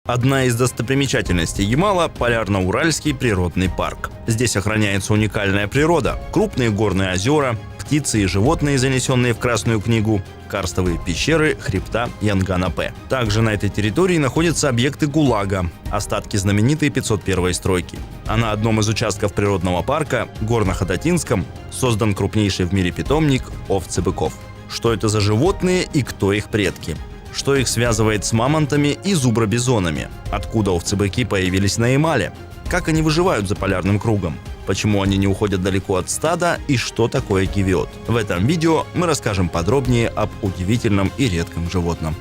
Одна из достопримечательностей Ямала – Полярно-Уральский природный парк. Здесь охраняется уникальная природа, крупные горные озера, птицы и животные, занесенные в Красную книгу, карстовые пещеры хребта Янган-Апе. Также на этой территории находятся объекты ГУЛАГа, остатки знаменитой 501-й стройки. А на одном из участков природного парка, Горно-Хотатинском, создан крупнейший в мире питомник овцы-быков. Что это за животные и кто их предки? Что их связывает с мамонтами и зубробизонами? Откуда овцы-быки появились на Ямале? Как они выживают за полярным кругом? Почему они не уходят далеко от стада и что такое гивиот? В этом видео мы расскажем подробнее об удивительном и редком животном.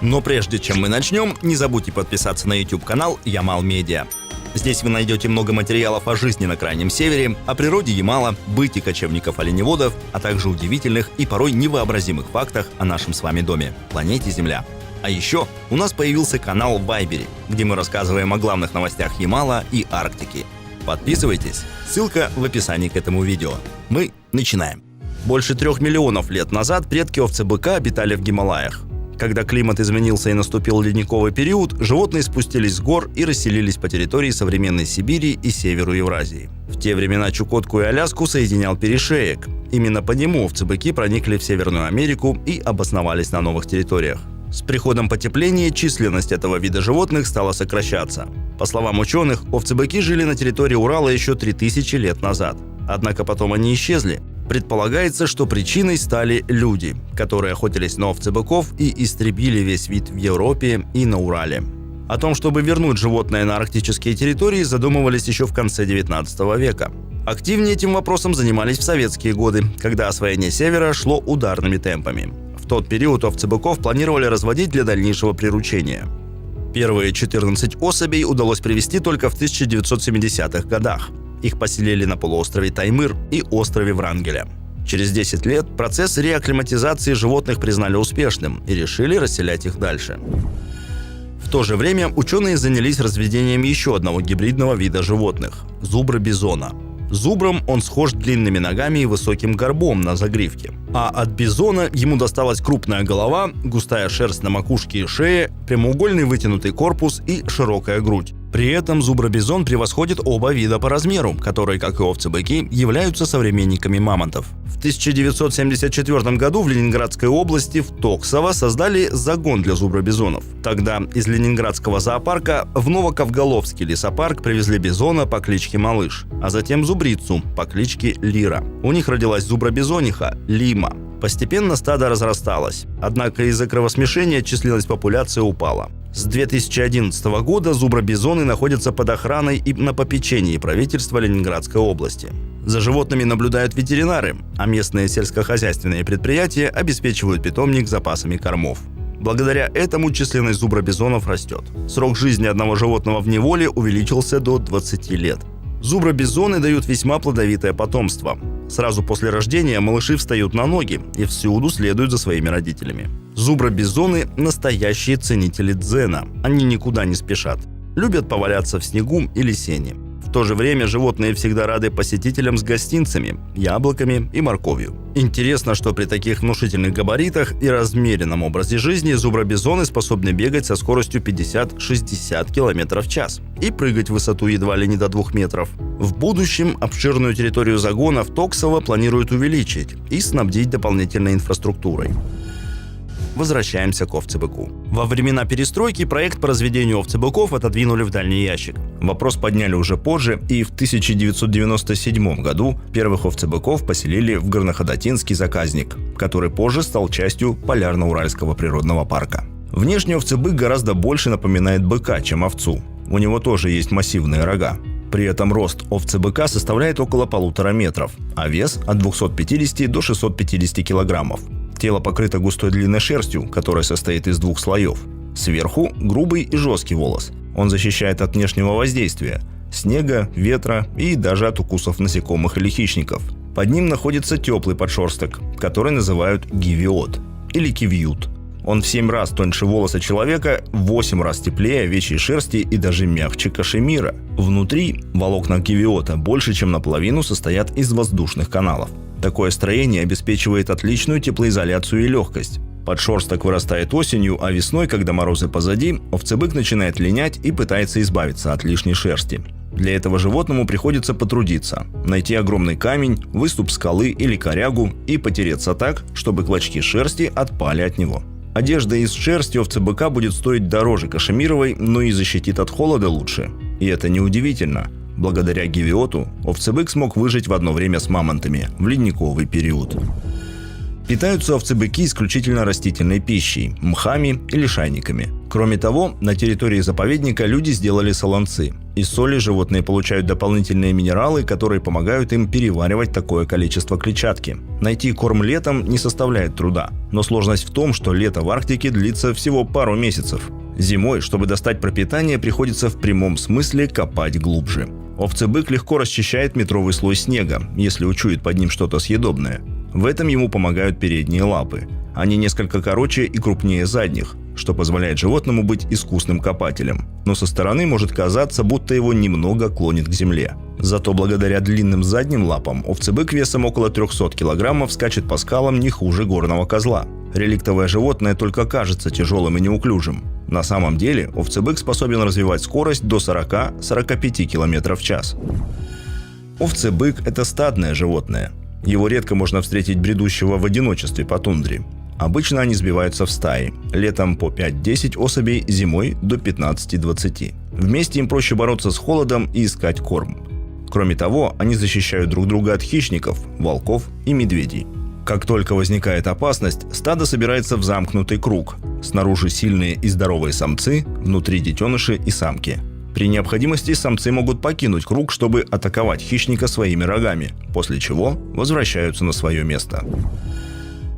Но прежде чем мы начнем, не забудьте подписаться на YouTube-канал Ямал Медиа. Здесь вы найдете много материалов о жизни на Крайнем Севере, о природе Ямала, быте кочевников-оленеводов, а также удивительных и порой невообразимых фактах о нашем с вами доме – планете Земля. А еще у нас появился канал в Вайбере, где мы рассказываем о главных новостях Ямала и Арктики. Подписывайтесь, ссылка в описании к этому видео. Мы начинаем. Больше 3 миллионов лет назад предки овцы-быка обитали в Гималаях. Когда климат изменился и наступил ледниковый период, животные спустились с гор и расселились по территории современной Сибири и северу Евразии. В те времена Чукотку и Аляску соединял перешеек. Именно по нему овцы-быки проникли в Северную Америку и обосновались на новых территориях. С приходом потепления численность этого вида животных стала сокращаться. По словам ученых, овцы-быки жили на территории Урала еще 3000 лет назад. Однако потом они исчезли. Предполагается, что причиной стали люди, которые охотились на овцебыков и истребили весь вид в Европе и на Урале. О том, чтобы вернуть животное на арктические территории, задумывались еще в конце 19 века. Активнее этим вопросом занимались в советские годы, когда освоение Севера шло ударными темпами. В тот период овцебыков планировали разводить для дальнейшего приручения. Первые 14 особей удалось привести только в 1970-х годах. Их поселили на полуострове Таймыр и острове Врангеля. Через 10 лет процесс реакклиматизации животных признали успешным и решили расселять их дальше. В то же время ученые занялись разведением еще одного гибридного вида животных – зубра-бизона. Зубром он схож длинными ногами и высоким горбом на загривке. А от бизона ему досталась крупная голова, густая шерсть на макушке и шее, прямоугольный вытянутый корпус и широкая грудь. При этом зубробизон превосходит оба вида по размеру, которые, как и овцы-быки, являются современниками мамонтов. В 1974 году в Ленинградской области в Токсово создали загон для зубробизонов. Тогда из Ленинградского зоопарка в Новоковголовский лесопарк привезли бизона по кличке Малыш, а затем зубрицу по кличке Лира. У них родилась зубробизониха Лима. Постепенно стадо разрасталось, однако из-за кровосмешения численность популяции упала. С 2011 года зубробизоны находятся под охраной и на попечении правительства Ленинградской области. За животными наблюдают ветеринары, а местные сельскохозяйственные предприятия обеспечивают питомник запасами кормов. Благодаря этому численность зубробизонов растет. Срок жизни одного животного в неволе увеличился до 20 лет. Зубробизоны дают весьма плодовитое потомство. Сразу после рождения малыши встают на ноги и всюду следуют за своими родителями. Зубробизоны – настоящие ценители дзена. Они никуда не спешат. Любят поваляться в снегу или сене. В то же время животные всегда рады посетителям с гостинцами, яблоками и морковью. Интересно, что при таких внушительных габаритах и размеренном образе жизни зубробизоны способны бегать со скоростью 50-60 км в час и прыгать в высоту едва ли не до 2 метров. В будущем обширную территорию загона в Токсово планируют увеличить и снабдить дополнительной инфраструктурой. Возвращаемся к овцебыку. Во времена перестройки проект по разведению овцебыков отодвинули в дальний ящик. Вопрос подняли уже позже, и в 1997 году первых овцебыков поселили в Горно-Хотатинский заказник, который позже стал частью Полярно-Уральского природного парка. Внешне овцебык гораздо больше напоминает быка, чем овцу. У него тоже есть массивные рога. При этом рост овцы-быка составляет около 1,5 метров, а вес от 250 до 650 килограммов. Тело покрыто густой длинной шерстью, которая состоит из 2 слоев. Сверху грубый и жесткий волос. Он защищает от внешнего воздействия – снега, ветра и даже от укусов насекомых или хищников. Под ним находится теплый подшерсток, который называют гивиот или кивьют. Он в 7 раз тоньше волоса человека, в 8 раз теплее овечьей шерсти и даже мягче кашемира. Внутри волокна гивиота больше чем наполовину состоят из воздушных каналов. Такое строение обеспечивает отличную теплоизоляцию и легкость. Подшерсток вырастает осенью, а весной, когда морозы позади, овцебык начинает линять и пытается избавиться от лишней шерсти. Для этого животному приходится потрудиться, найти огромный камень, выступ скалы или корягу и потереться так, чтобы клочки шерсти отпали от него. Одежда из шерсти овцебыка будет стоить дороже кашемировой, но и защитит от холода лучше. И это неудивительно. Благодаря гевиоту овцебык смог выжить в одно время с мамонтами в ледниковый период. Питаются овцебыки исключительно растительной пищей, мхами и лишайниками. Кроме того, на территории заповедника люди сделали солонцы. Из соли животные получают дополнительные минералы, которые помогают им переваривать такое количество клетчатки. Найти корм летом не составляет труда, но сложность в том, что лето в Арктике длится всего пару месяцев. Зимой, чтобы достать пропитание, приходится в прямом смысле копать глубже. Овцебык легко расчищает метровый слой снега, если учует под ним что-то съедобное. В этом ему помогают передние лапы. Они несколько короче и крупнее задних, что позволяет животному быть искусным копателем. Но со стороны может казаться, будто его немного клонит к земле. Зато благодаря длинным задним лапам овцебык весом около 300 килограммов скачет по скалам не хуже горного козла. Реликтовое животное только кажется тяжелым и неуклюжим. На самом деле овцебык способен развивать скорость до 40-45 км в час. Овцебык – это стадное животное. Его редко можно встретить бредущего в одиночестве по тундре. Обычно они сбиваются в стаи. Летом по 5-10 особей, зимой до 15-20. Вместе им проще бороться с холодом и искать корм. Кроме того, они защищают друг друга от хищников, волков и медведей. Как только возникает опасность, стадо собирается в замкнутый круг. Снаружи сильные и здоровые самцы, внутри детеныши и самки. При необходимости самцы могут покинуть круг, чтобы атаковать хищника своими рогами, после чего возвращаются на свое место.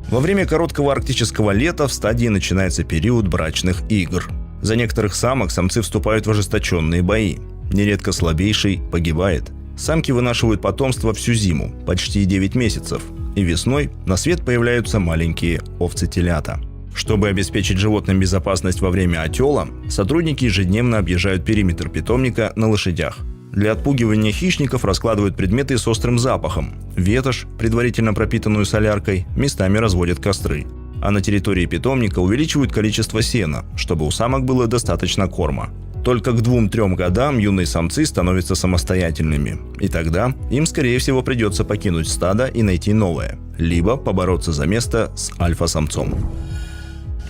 Во время короткого арктического лета в стадии начинается период брачных игр. За некоторых самок самцы вступают в ожесточенные бои. Нередко слабейший погибает. Самки вынашивают потомство всю зиму, почти 9 месяцев. И весной на свет появляются маленькие овцы-телята. Чтобы обеспечить животным безопасность во время отела, сотрудники ежедневно объезжают периметр питомника на лошадях. Для отпугивания хищников раскладывают предметы с острым запахом. Ветошь, предварительно пропитанную соляркой, местами разводят костры. А на территории питомника увеличивают количество сена, чтобы у самок было достаточно корма. Только к 2-3 годам юные самцы становятся самостоятельными. И тогда им, скорее всего, придется покинуть стадо и найти новое. Либо побороться за место с альфа-самцом.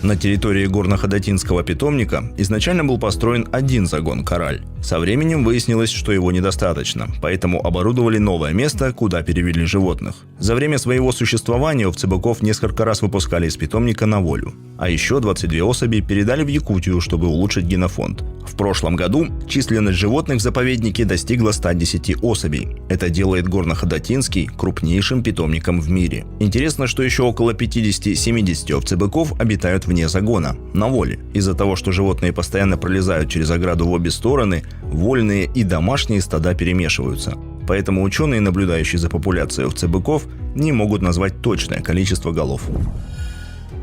На территории горно-ходатинского питомника изначально был построен один загон «Кораль». Со временем выяснилось, что его недостаточно, поэтому оборудовали новое место, куда перевели животных. За время своего существования овцебыков несколько раз выпускали из питомника на волю. А еще 22 особи передали в Якутию, чтобы улучшить генофонд. В прошлом году численность животных в заповеднике достигла 110 особей. Это делает горно-ходатинский крупнейшим питомником в мире. Интересно, что еще около 50-70 овцебыков обитают вне загона, на воле. Из-за того, что животные постоянно пролезают через ограду в обе стороны, вольные и домашние стада перемешиваются. Поэтому ученые, наблюдающие за популяцией овцебыков, не могут назвать точное количество голов.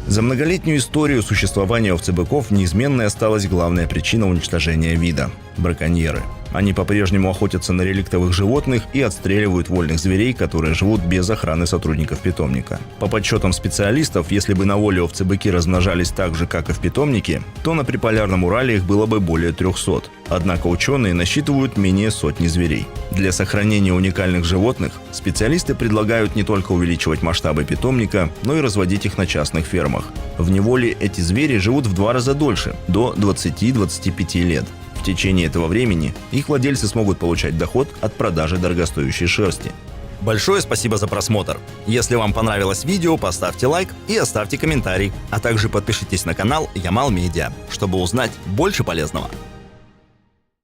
За многолетнюю историю существования овцебыков неизменной осталась главная причина уничтожения вида – браконьеры. Они по-прежнему охотятся на реликтовых животных и отстреливают вольных зверей, которые живут без охраны сотрудников питомника. По подсчетам специалистов, если бы на воле овцебыки размножались так же, как и в питомнике, то на приполярном Урале их было бы более 300. Однако ученые насчитывают менее сотни зверей. Для сохранения уникальных животных специалисты предлагают не только увеличивать масштабы питомника, но и разводить их на частных фермах. В неволе эти звери живут в 2 раза дольше – до 20-25 лет. В течение этого времени их владельцы смогут получать доход от продажи дорогостоящей шерсти. Большое спасибо за просмотр. Если вам понравилось видео, поставьте лайк и оставьте комментарий. А также подпишитесь на канал Ямал Медиа, чтобы узнать больше полезного.